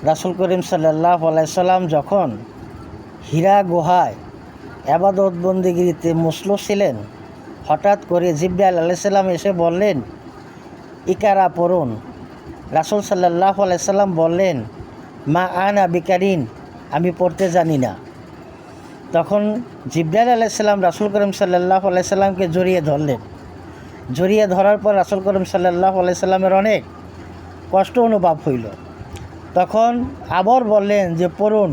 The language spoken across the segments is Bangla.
রাসূল করিম সাল্লাল্লাহু আলাইহি সাল্লাম যখন হীরা গুহায় ইবাদত বন্দেগীতে মশগুল ছিলেন, হঠাৎ করে জিবরাইল আলাইহিস সালাম এসে বললেন, ইকরা পড়ুন। রাসূল সাল্লাল্লাহু আলাইহি সাল্লাম বললেন, মা আনা বিকারিন, আমি পড়তে জানি না। তখন জিবরাইল আলাইহিস সালাম রাসূল করিম সাল্লাল্লাহু আলাইহি সাল্লামকে জড়িয়ে ধরলেন। জড়িয়ে ধরার পর রাসূল করিম সাল্লাল্লাহু আলাইহি সাল্লামের অনেক কষ্ট অনুভব হইল। তখন আবার বললেন যে পড়ুন।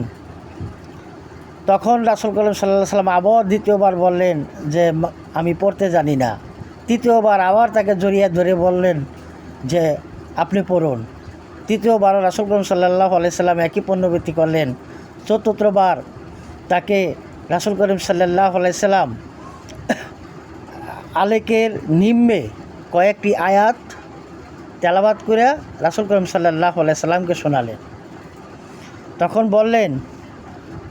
তখন রাসূল করিম সাল্লাল্লাহু আলাইহি সাল্লাম আবার দ্বিতীয়বার বললেন যে আমি পড়তে জানি না। তৃতীয়বার আবার তাকে জড়িয়ে ধরে বললেন যে আপনি পড়ুন। তৃতীয়বারও রাসূল করিম সাল্লাল্লাহু আলাইহি সাল্লাম একই পুনরাবৃত্তি করলেন। চতুর্থবার তাকে রাসূল করিম সাল্লাল্লাহু আলাইহি সাল্লাম আলেকের নিম্নে কয়েকটি আয়াত তেলাওয়াত করে রাসূল করিম সাল্লাল্লাহু আলাইহি সাল্লামকে শোনালেন। তখন বললেন,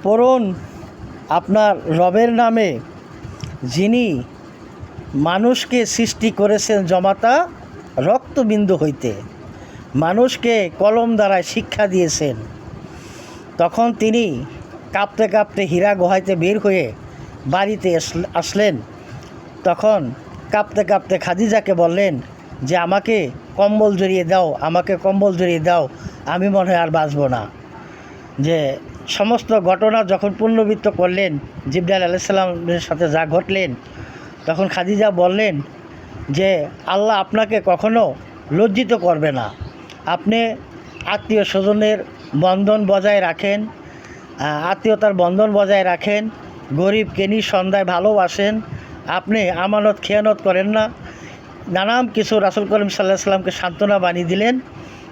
পড়ুন আপনার রবের নামে, যিনি মানুষকে সৃষ্টি করেছেন জমাতা রক্তবিন্দু হইতে, মানুষকে কলম দ্বারা শিক্ষা দিয়েছেন। তখন তিনি কাঁপতে কাঁপতে হীরা গুহাইতে বের হয়ে বাড়িতে আসলেন। তখন কাঁপতে কাঁপতে খাদিজাকে বললেন যে আমাকে কম্বল জড়িয়ে দাও, আমাকে কম্বল জড়িয়ে দাও, আমি মনে হয় আর বাঁচব না। যে সমস্ত ঘটনা যখন পুনরাবৃত্ত করলেন, জিবরাইল আলাইহিস সালামের সাথে যা ঘটলেন, তখন খাদিজা বললেন যে আল্লাহ আপনাকে কখনো লজ্জিত করবে না। আপনি আত্মীয় স্বজনের বন্ধন বজায় রাখেন, আত্মীয়তার বন্ধন বজায় রাখেন, গরিবকে নিঃসন্দেহে ভালোবাসেন, আপনি আমানত খেয়ানত করেন না। নানান কিছু রাসূল করিম সাল্লাল্লাহু আলাইহি সাল্লামকে সান্ত্বনা বানিয়ে দিলেন।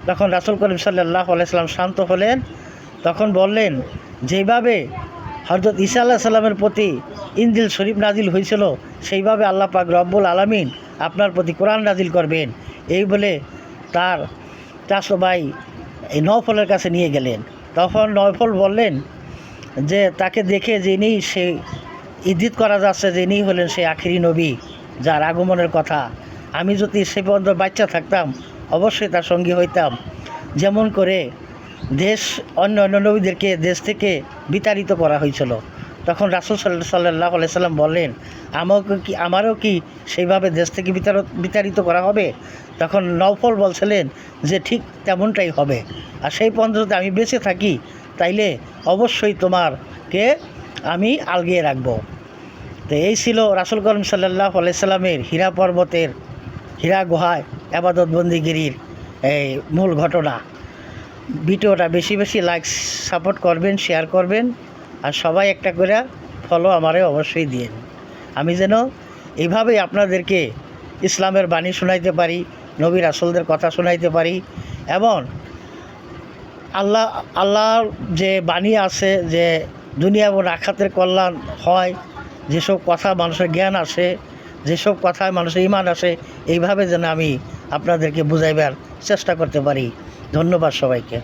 তখন রাসূল করিম সাল্লাল্লাহু আলাইহি সাল্লাম শান্ত হলেন। তখন বললেন, যেইভাবে হযরত ঈসা আলাইহিস সালামের প্রতি ইনজিল শরীফ নাজিল হয়েছিল, সেইভাবে আল্লাহ পাক রব্বুল আলামিন আপনার প্রতি কোরআন নাজিল করবেন, এই বলে তার চাচা ভাই এই নওফলের কাছে নিয়ে গেলেন। তখন নওফল বললেন যে তাকে দেখে যিনি সেই ইঙ্গিত করা যাচ্ছে যে ইনি হলেন সেই আখিরি নবী, যার আগমনের কথা। আমি যদি সে পর্যন্ত বাচ্চা থাকতাম অবশ্যই তার সঙ্গী হইতাম। যেমন করে দেশ অন্য অন্য নবীদেরকে দেশ থেকে বিতাড়িত করা হয়েছিল, তখন রাসূল সাল্লাল্লাহু আলাইহি সাল্লাম বললেন, আমারও কি সেইভাবে দেশ থেকে বিতাড়িত করা হবে? তখন নওফল বলছিলেন যে ঠিক তেমনটাই হবে। আর সেই পর্যন্ত যদি আমি বেঁচে থাকি তাইলে অবশ্যই তোমারকে আমি আলগিয়ে রাখব। তো এই ছিল রাসূল করিম সাল্লাল্লাহু আলাইহি সাল্লামের হীরা পর্বতের হীরা গুহায় ইবাদত বন্দেগীর এই মূল ঘটনা। ভিডিওটা বেশি বেশি লাইক সাপোর্ট করবেন, শেয়ার করবেন, আর সবাই একটা করে ফলো আমারে অবশ্যই দিন। আমি যেন এইভাবেই আপনাদেরকে ইসলামের বাণী শোনাইতে পারি, নবী রাসূলদের কথা শোনাইতে পারি, এবং আল্লাহর যে বাণী আছে যে দুনিয়া এবং আখিরাতের কল্যাণ হয়, যেসব কথা মানুষের জ্ঞান আসে, যেসব কথায় মানুষের ঈমান আসে, এইভাবে যেন আমি আপনাদেরকে বুঝাইবার চেষ্টা করতে পারি। ধন্যবাদ সবাইকে।